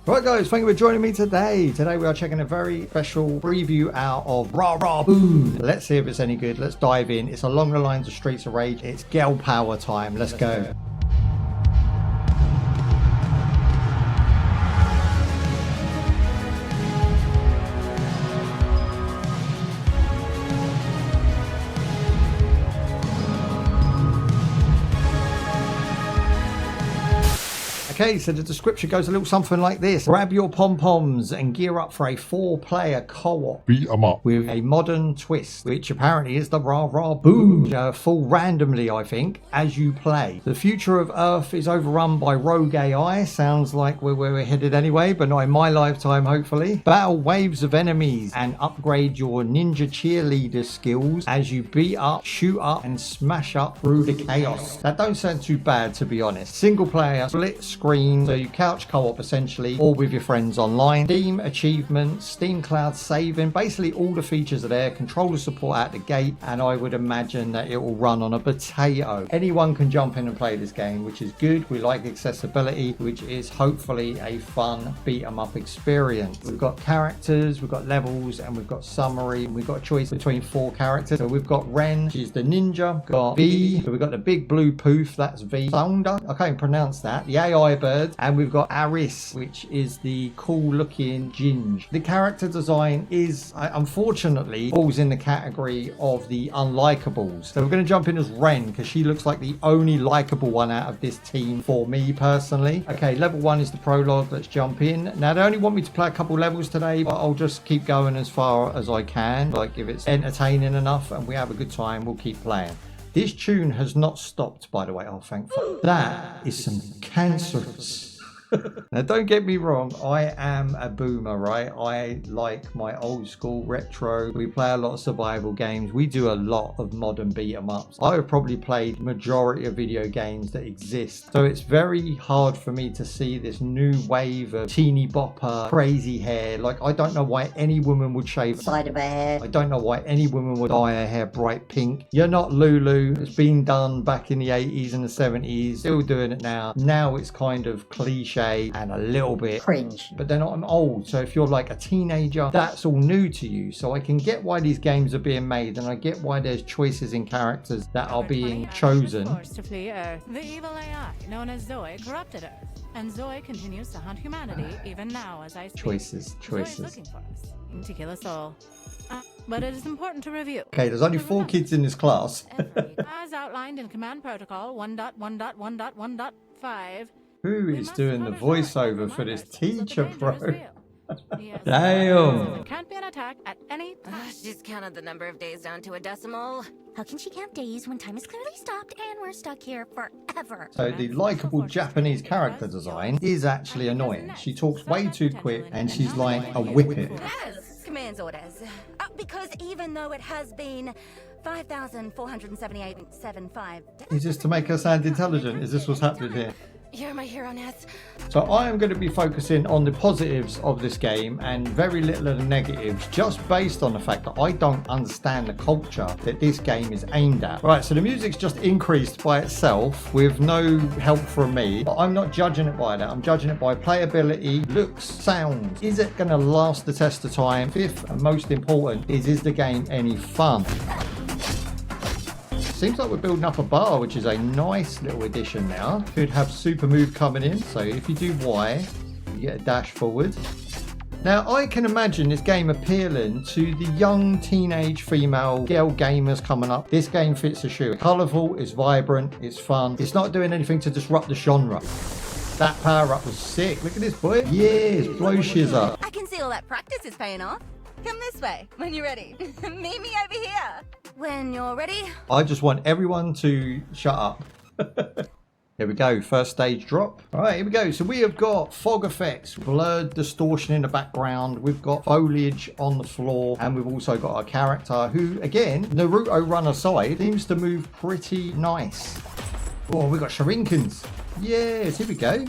Right guys, thank you for joining me today. Today we are checking a very special preview out of Rah Rah Boom. Let's see if it's any good. Let's dive in. It's along the lines of Streets of Rage. It's girl power time. Let's go. Okay, so the description goes a little something like this. Grab your pom-poms and gear up for a 4-player co-op beat 'em up with a modern twist, which apparently is the Rah Rah Boom. Fall randomly, I think, as you play. The future of Earth is overrun by rogue AI. Sounds like where we're headed anyway, but not in my lifetime, hopefully. Battle waves of enemies and upgrade your ninja cheerleader skills as you beat up, shoot up, and smash up through the chaos. That don't sound too bad, to be honest. Single player, split screen. So you couch co-op essentially, or with your friends online. Steam achievements, Steam Cloud saving, basically all the features are there. Controller support out the gate, and I would imagine that it will run on a potato. Anyone can jump in and play this game, which is good. We like accessibility, which is hopefully a fun beat 'em up experience. We've got characters, we've got levels, and we've got summary. We've got a choice between 4 characters. So we've got Ren, she's the ninja. We've got V, so we've got the big blue poof, that's V. Sounder, I can't pronounce that. The AI bird, and we've got Aris, which is the cool looking Ginge. The character design is unfortunately falls in the category of the unlikables, so we're going to jump in as Ren because she looks like the only likable one out of this team for me personally. Okay, level 1 is the prologue. Let's jump in. Now they only want me to play a couple levels today, but I'll just keep going as far as I can. Like if it's entertaining enough and we have a good time, we'll keep playing. This tune has not stopped, by the way. Oh, thank God. That is some cancerous. Now, don't get me wrong. I am a boomer, right? I like my old school retro. We play a lot of survival games. We do a lot of modern beat 'em ups. I have probably played majority of video games that exist. So it's very hard for me to see this new wave of teeny bopper, crazy hair. Like, I don't know why any woman would shave the side of her hair. I don't know why any woman would dye her hair bright pink. You're not Lulu. It's been done back in the 80s and the 70s. Still doing it now. Now it's kind of cliche and a little bit cringe, but then I'm old, so if you're like a teenager, that's all new to you. So I can get why these games are being made, and I get why there's choices in characters that are being chosen. To flee Earth, the evil AI known as Zoe corrupted Earth, and Zoe continues to hunt humanity even now as I speak. Choices. Zoe is looking for us to kill us all. But it is important to review. Okay, there's only 4 kids in this class. As outlined in Command Protocol 1.1.1.1.5. Who is doing the voiceover for this teacher, bro? Damn. There can't be an attack at any time. She's counted the number of days down to a decimal. How can she count days when time is clearly stopped and we're stuck here forever? So the likable Japanese character design is actually annoying. She talks way too quick and she's like a whippet. Yes, commands orders. Because even though it has been 5,478.75 Is this to make her sound intelligent? Is this what's happening here? You're my hero, Ness. So I am going to be focusing on the positives of this game and very little of the negatives, just based on the fact that I don't understand the culture that this game is aimed at. Right, so the music's just increased by itself with no help from me, but I'm not judging it by that. I'm judging it by playability, looks, sounds. Is it going to last the test of time? Fifth and most important is the game any fun? Seems like we're building up a bar, which is a nice little addition now. Could have super move coming in. So if you do Y, you get a dash forward. Now, I can imagine this game appealing to the young teenage female girl gamers coming up. This game fits the shoe. It's colourful, it's vibrant, it's fun. It's not doing anything to disrupt the genre. That power up was sick. Look at this, boy. Yes, blow shiz up. I can see all that practice is paying off. Come this way when you're ready. Meet me over here. When you're ready. I just want everyone to shut up. Here we go, first stage drop. All right, here we go. So we have got fog effects, blurred distortion in the background. We've got foliage on the floor, and we've also got our character who, again, Naruto run aside, seems to move pretty nice. Oh, we've got shurinkens. Yes, here we go.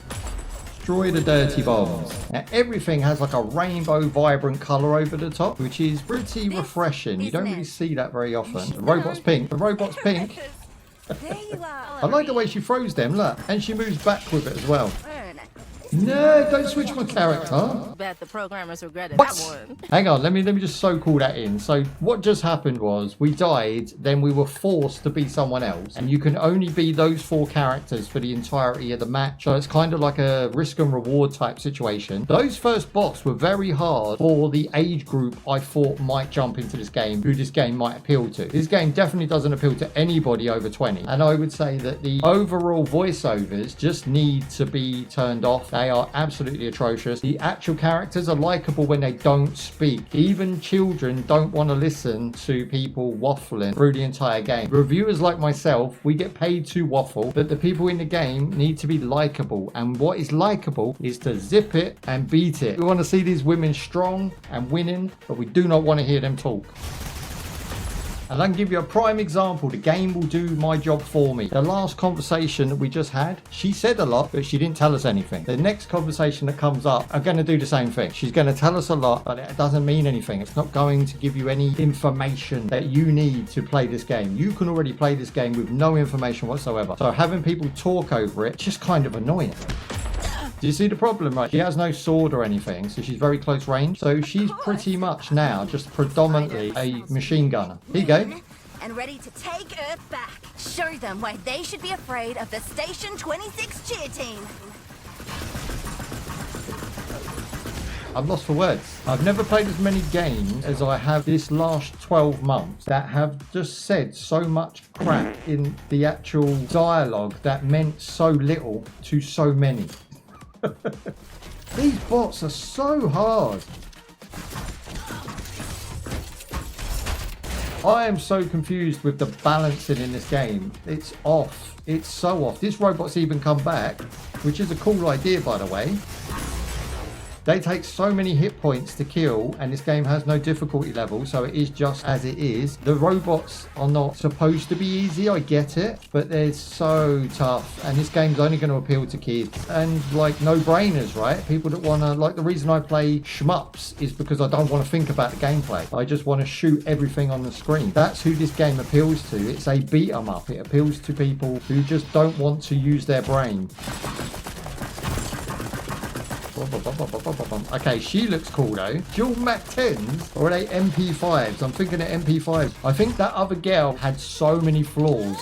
Destroy the dirty bombs. Now everything has like a rainbow vibrant colour over the top, which is pretty refreshing. You don't really see that very often. The robot's pink. The robot's pink. There you are. I like the way she throws them, look. And she moves back with it as well. No, don't switch my character. Bet the programmers regretted What? that one. Hang on, let me just so call that in. So what just happened was we died, then we were forced to be someone else, and you can only be those 4 characters for the entirety of the match. So it's kind of like a risk and reward type situation. Those first bots were very hard for the age group I thought might jump into this game, who this game might appeal to. This game definitely doesn't appeal to anybody over 20, and I would say that the overall voiceovers just need to be turned off. They are absolutely atrocious. The actual characters are likable when they don't speak. Even children don't want to listen to people waffling through the entire game. Reviewers like myself, we get paid to waffle, but the people in the game need to be likable, and what is likable is to zip it and beat it. We want to see these women strong and winning, but we do not want to hear them talk. And I can give you a prime example. The game will do my job for me. The last conversation that we just had, she said a lot, but she didn't tell us anything. The next conversation that comes up, I'm going to do the same thing. She's going to tell us a lot, but it doesn't mean anything. It's not going to give you any information that you need to play this game. You can already play this game with no information whatsoever. So having people talk over it, just kind of annoying. Do you see the problem, right? She has no sword or anything, so she's very close range. So she's pretty much now just predominantly a machine gunner. Here you go. And ready to take Earth back. Show them why they should be afraid of the Station 26 cheer team. I'm lost for words. I've never played as many games as I have this last 12 months that have just said so much crap in the actual dialogue that meant so little to so many. These bots are so hard. I am so confused with the balancing in this game. It's off. It's so off. This robot's even come back, which is a cool idea, by the way. They take so many hit points to kill, and this game has no difficulty level, so it is just as it is. The robots are not supposed to be easy, I get it, but they're so tough, and this game's only going to appeal to kids. And like no-brainers, right? People that want to, like the reason I play shmups is because I don't want to think about the gameplay. I just want to shoot everything on the screen. That's who this game appeals to. It's a beat-em-up. It appeals to people who just don't want to use their brain. Okay, she looks cool though. Dual Mac 10s or are they MP5s? I'm thinking of MP5s. I think that other girl had so many flaws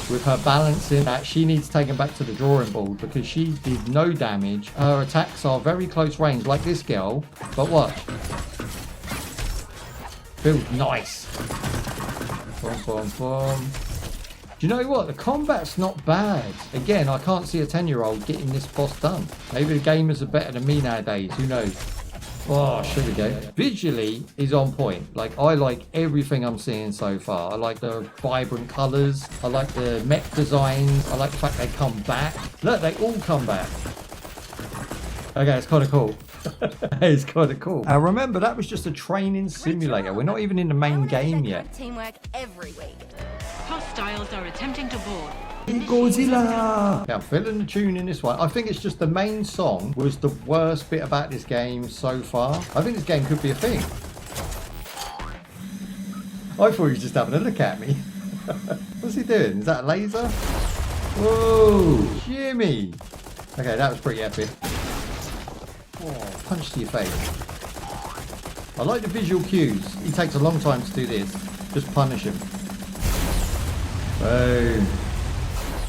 with her balancing that she needs taken back to the drawing board because she did no damage. Her attacks are very close range like this girl, but watch. Feels nice. Boom, boom, boom. Do you know what? The combat's not bad. Again, I can't see a 10-year-old getting this boss done. Maybe the gamers are better than me nowadays. Who knows? Oh, should we go? Visually is on point. Like, I like everything I'm seeing so far. I like the vibrant colours. I like the mech designs. I like the fact they come back. Look, they all come back. Okay, it's kind of cool. It's kind of cool. Remember, that was just a training simulator. We're not even in the main game yet. Teamwork every week. Hostiles are attempting to board. Godzilla! Yeah, I'm feeling the tune in this one. I think it's just the main song was the worst bit about this game so far. I think this game could be a thing. I thought he was just having a look at me. What's he doing? Is that a laser? Whoa! Jimmy! Okay, that was pretty epic. Oh, punch to your face. I like the visual cues. He takes a long time to do this. Just punish him. Boom.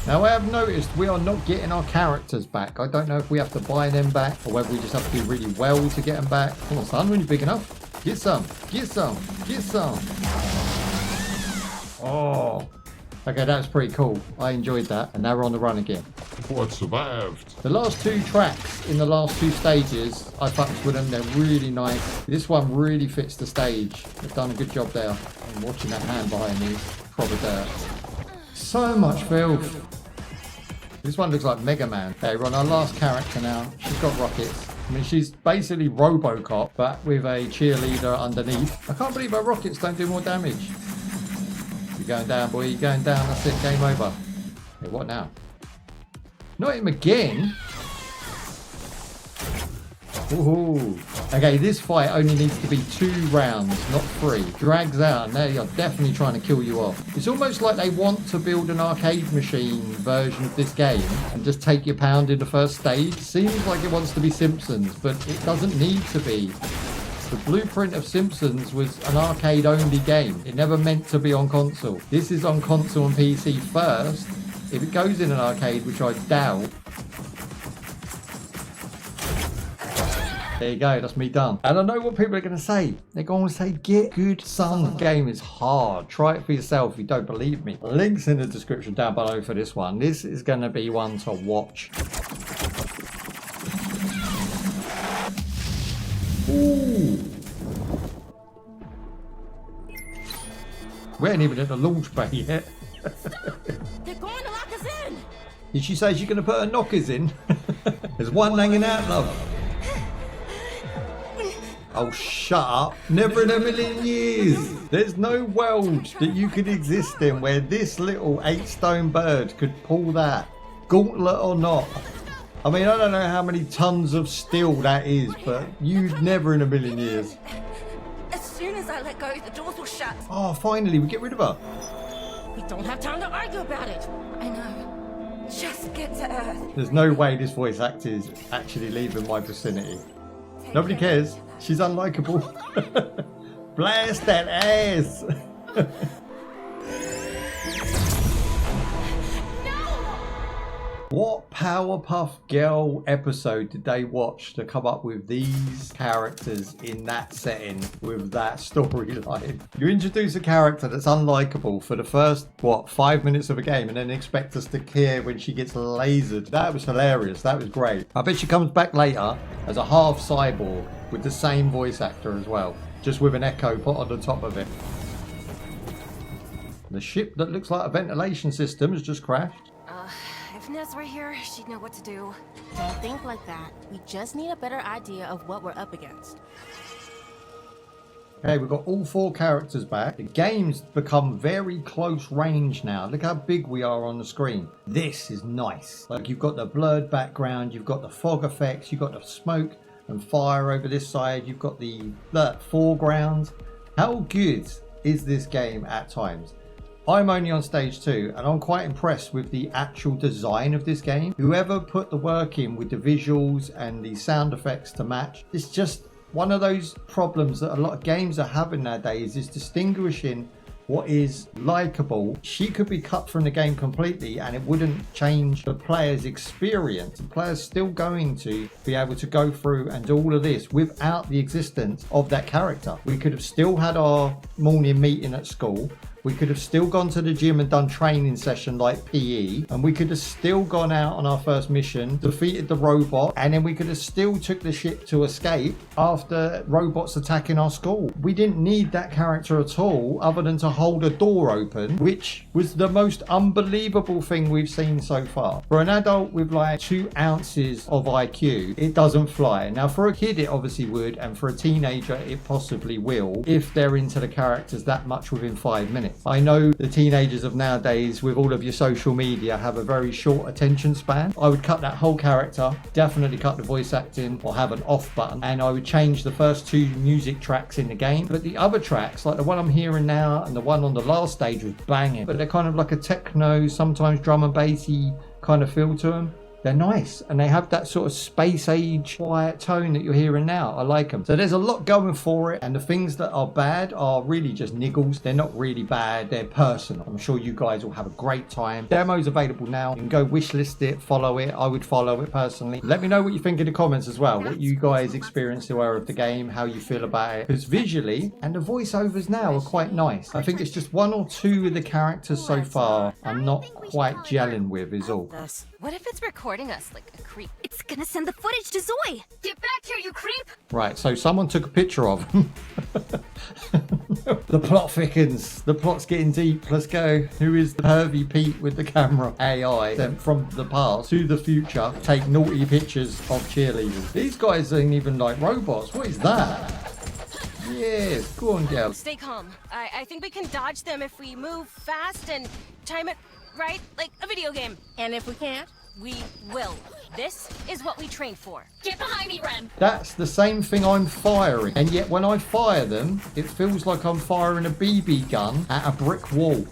Now I have noticed we are not getting our characters back. I don't know if we have to buy them back or whether we just have to do really well to get them back. Come on, son, when you're big enough, get some, get some, get some. Oh. Okay, that's pretty cool. I enjoyed that. And now we're on the run again. What survived? The last 2 tracks in the last 2 stages, I fucked with them. They're really nice. This one really fits the stage. They've done a good job there. I'm watching that hand behind me. Proper dirt. So much filth. This one looks like Mega Man. Okay, we're on our last character now. She's got rockets. I mean, she's basically Robocop, but with a cheerleader underneath. I can't believe her rockets don't do more damage. You're going down, boy. You're going down. That's it. Game over. Hey, what now? Not him again. Ooh. Okay, this fight only needs to be 2 rounds, not 3. Drags out, and they are definitely trying to kill you off. It's almost like they want to build an arcade machine version of this game and just take your pound in the first stage. Seems like it wants to be Simpsons, but it doesn't need to be. The blueprint of Simpsons was an arcade-only game. It never meant to be on console. This is on console and PC first. If it goes in an arcade, which I doubt, there you go, that's me done. And I know what people are going to say. They're going to say, get good, son. The game is hard. Try it for yourself if you don't believe me. Links in the description down below for this one. This is going to be one to watch. Ooh. We ain't even at the launch bay yet. They're going to lock us in. Did she say she's going to put her knockers in? There's one hanging out, love. Oh, shut up. Never in a million years. There's no world that you could exist in where this little 8-stone bird could pull that. Gauntlet or not. I mean, I don't know how many tons of steel that is, but you'd never in a million years. As soon as I let go, the doors will shut. Oh, finally, we get rid of her. We don't have time to argue about it. I know. Just get to Earth. There's no way this voice actor is actually leaving my vicinity. Nobody cares. She's unlikable. Blast that ass. What Powerpuff Girl episode did they watch to come up with these characters in that setting with that storyline? You introduce a character that's unlikable for the first, 5 minutes of a game and then expect us to care when she gets lasered. That was hilarious. That was great. I bet she comes back later as a half cyborg with the same voice actor as well, just with an echo put on the top of it. The ship that looks like a ventilation system has just crashed. If Ness were here, she'd know what to do. Don't think like that. We just need a better idea of what we're up against. Okay, we've got all 4 characters back. The game's become very close range now. Look how big we are on the screen. This is nice. Like, you've got the blurred background, you've got the fog effects, you've got the smoke and fire over this side, you've got the foreground. How good is this game at times? I'm only on stage 2 and I'm quite impressed with the actual design of this game. Whoever put the work in with the visuals and the sound effects to match, it's just one of those problems that a lot of games are having nowadays, is distinguishing what is likable. She could be cut from the game completely and it wouldn't change the player's experience. The player's still going to be able to go through and do all of this without the existence of that character. We could have still had our morning meeting at school. We could have still gone to the gym and done training session like PE, and we could have still gone out on our first mission, defeated the robot, and then we could have still took the ship to escape after robots attacking our school. We didn't need that character at all other than to hold a door open, which was the most unbelievable thing we've seen so far. For an adult with like 2 ounces of IQ, it doesn't fly. Now for a kid it obviously would, and for a teenager it possibly will, if they're into the characters that much within 5 minutes. I know the teenagers of nowadays with all of your social media have a very short attention span. I would cut that whole character, definitely cut the voice acting or have an off button, and I would change the first 2 music tracks in the game. But the other tracks, like the one I'm hearing now and the one on the last stage, was banging. But they're kind of like a techno, sometimes drum and bassy kind of feel to them. They're nice and they have that sort of space age quiet tone that you're hearing now. I like them. So there's a lot going for it, and the things that are bad are really just niggles. They're not really bad, they're personal. I'm sure you guys will have a great time. Demo's available now. You can go wishlist it, follow it. I would follow it personally. Let me know what you think in the comments as well. What you guys experienced of the game, how you feel about it. Because visually and the voiceovers now are quite nice. I think it's just 1 or 2 of the characters so far I'm not quite gelling with is all. What if it's recording us like a creep? It's gonna send the footage to Zoe. Get back here, you creep! Right, so someone took a picture of him. The plot thickens. The plot's getting deep. Let's go. Who is the pervy Pete with the camera? AI sent from the past to the future. Take naughty pictures of cheerleaders. These guys ain't even like robots. What is that? Yes, go on, girl. Stay calm. I think we can dodge them if we move fast and time it right, like a video game. And if we can't, We will. This is what we trained for. Get behind me, Rem! That's the same thing I'm firing. And yet when I fire them, it feels like I'm firing a BB gun at a brick wall.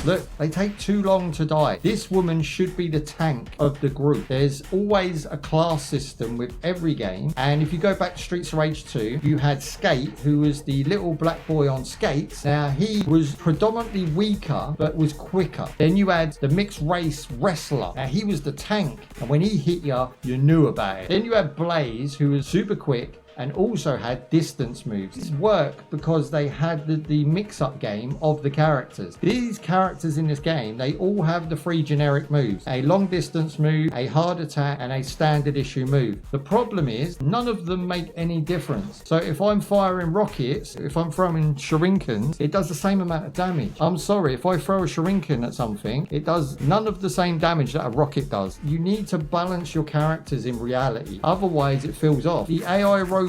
Look, they take too long to die. This woman should be the tank of the group. There's always a class system with every game. And if you go back to Streets of Rage 2, you had Skate, who was the little black boy on skates. Now, he was predominantly weaker, but was quicker. Then you had the mixed race wrestler. Now, he was the tank. And when he hit you, you knew about it. Then you had Blaze, who was super quick and also had distance moves. This worked because they had the mix-up game of the characters. These characters in this game, they all have the 3 generic moves. A long distance move, a hard attack, and a standard issue move. The problem is, none of them make any difference. So if I'm firing rockets, if I'm throwing shurikens, it does the same amount of damage. I'm sorry, if I throw a shuriken at something, it does none of the same damage that a rocket does. You need to balance your characters in reality. Otherwise, it feels off. The AI robots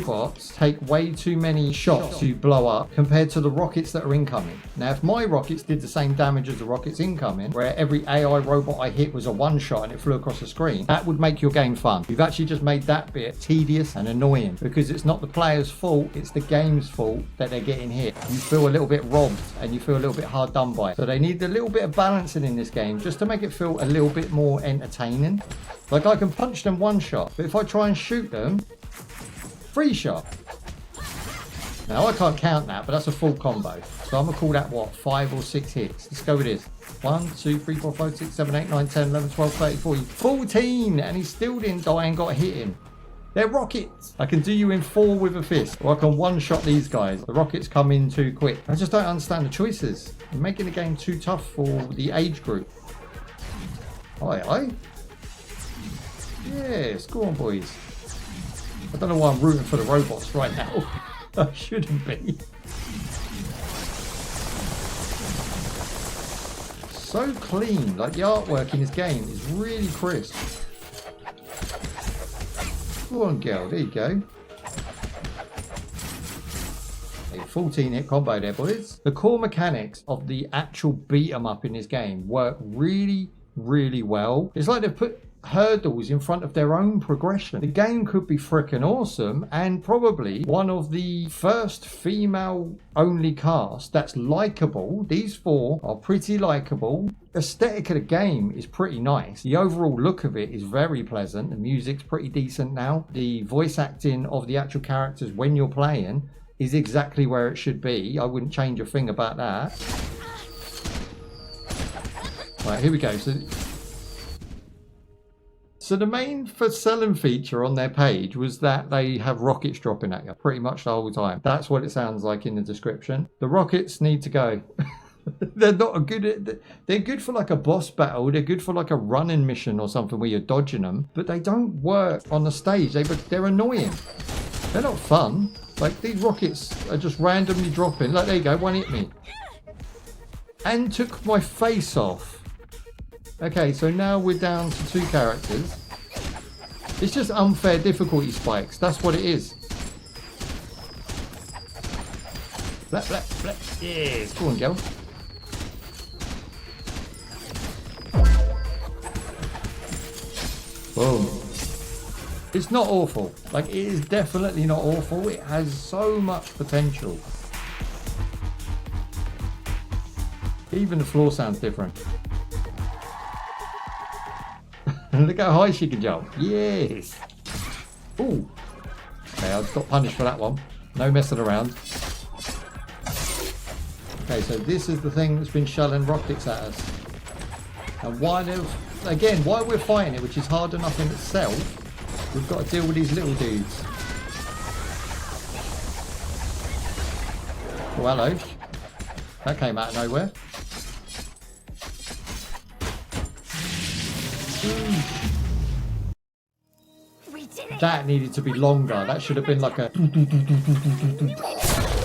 take way too many shots to blow up compared to the rockets that are incoming. Now, if my rockets did the same damage as the rockets incoming, where every AI robot I hit was a one shot and it flew across the screen, that would make your game fun. You've actually just made that bit tedious and annoying because it's not the player's fault, it's the game's fault that they're getting hit. You feel a little bit robbed and you feel a little bit hard done by. So they need a little bit of balancing in this game just to make it feel a little bit more entertaining. Like, I can punch them one shot, but if I try and shoot them, 3 shot. Now I can't count that, but that's a full combo. So I'm gonna call that what, 5 or 6 hits. Let's go with this. 1, 2, 3, 4, 5, 6, 7, 8, 9, 10, 11, 12, 13, 14, 14, and he still didn't die and got hit him. They're rockets. I can do you in 4 with a fist, or I can one-shot these guys. The rockets come in too quick. I just don't understand the choices. You're making the game too tough for the age group. Aye, aye. Yes, go on, boys. I don't know why I'm rooting for the robots right now. I shouldn't be. So clean. Like, the artwork in this game is really crisp. Go on, girl. There you go. A 14 hit combo there, boys. The core mechanics of the actual beat 'em up in this game work really, really well. It's like they've put hurdles in front of their own progression. The game could be freaking awesome and probably one of the first female only cast that's likable. These 4 are pretty likable. Aesthetic of the game is pretty nice. The overall look of it is very pleasant. The music's pretty decent now. The voice acting of the actual characters when you're playing is exactly where it should be. I wouldn't change a thing about that. Right, here we go. So the main selling feature on their page was that they have rockets dropping at you pretty much the whole time. That's what it sounds like in the description. The rockets need to go. They're not a good. They're good for like a boss battle. They're good for like a running mission or something where you're dodging them. But they don't work on the stage. They're annoying. They're not fun. Like, these rockets are just randomly dropping. Like, there you go. One hit me. And took my face off. Okay, so now we're down to 2 characters. It's just unfair difficulty spikes. That's what it is. Blap, blap, blap. Yes, go on, girl. Boom. It's not awful. Like, it is definitely not awful. It has so much potential. Even the floor sounds different. Look how high she can jump. Yes. Ooh. Okay, I got punished for that one. No messing around. Okay, so this is the thing that's been shelling rockets at us. And why we're fighting it, which is hard enough in itself, we've got to deal with these little dudes. Oh, hello. That came out of nowhere. That needed to be longer. That should have been like a...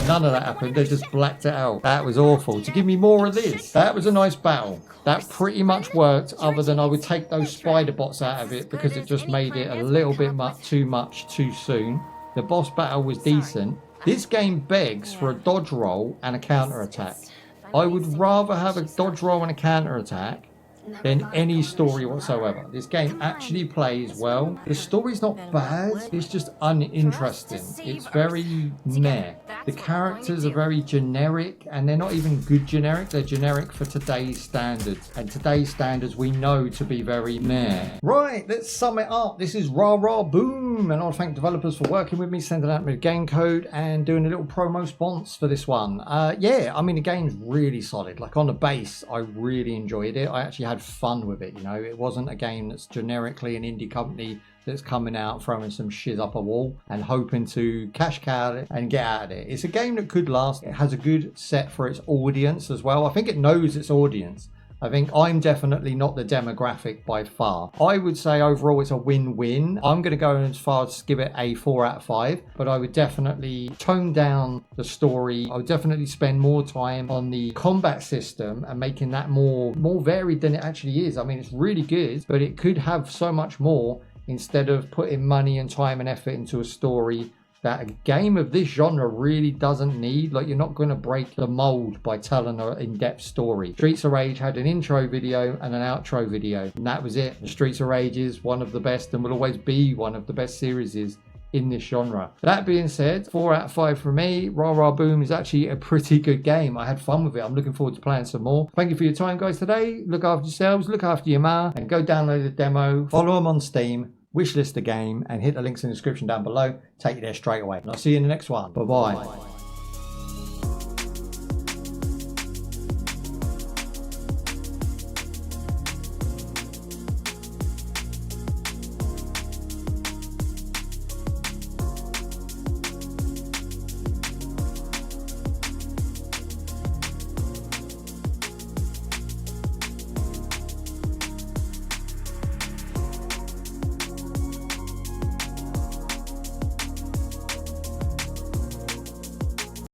None of that happened. They just blacked it out. That was awful. To give me more of this. That was a nice battle. That pretty much worked, other than I would take those spider bots out of it because it just made it a little bit too much too soon. The boss battle was decent. This game begs for a dodge roll and a counter attack. I would rather have a dodge roll and a counter attack than any story whatsoever. This game actually plays well. The story's not bad, it's just uninteresting. It's very meh. The characters are very generic, and they're not even good generic, they're generic for today's standards. And today's standards we know to be very meh. Right, let's sum it up. This is Rah Rah Boom, and I want to thank developers for working with me, sending out me the game code, and doing a little promo sponsor for this one. Yeah, I mean, the game's really solid. Like, on the base, I really enjoyed it. I actually had fun with it, you know. It wasn't a game that's generically an indie company that's coming out throwing some shit up a wall and hoping to cash cow it and get out of it. It's a game that could last. It has a good set for its audience as well. I think it knows its audience. I think I'm definitely not the demographic by far. I would say overall it's a win-win. I'm going to go as far as to give it a 4 out of 5, but I would definitely tone down the story. I would definitely spend more time on the combat system and making that more varied than it actually is. I mean, it's really good, but it could have so much more instead of putting money and time and effort into a story that a game of this genre really doesn't need. Like, you're not going to break the mold by telling an in-depth story. Streets of Rage had an intro video and an outro video, and that was it. The Streets of Rage is one of the best and will always be one of the best series in this genre. That being said, 4 out of 5 for me. Rah Rah Boom is actually a pretty good game. I had fun with it. I'm looking forward to playing some more. Thank you for your time, guys, today. Look after yourselves, look after your ma, and go download the demo. Follow them on Steam, wishlist the game, and hit the links in the description down below. Take you there straight away. And I'll see you in the next one. Bye-bye.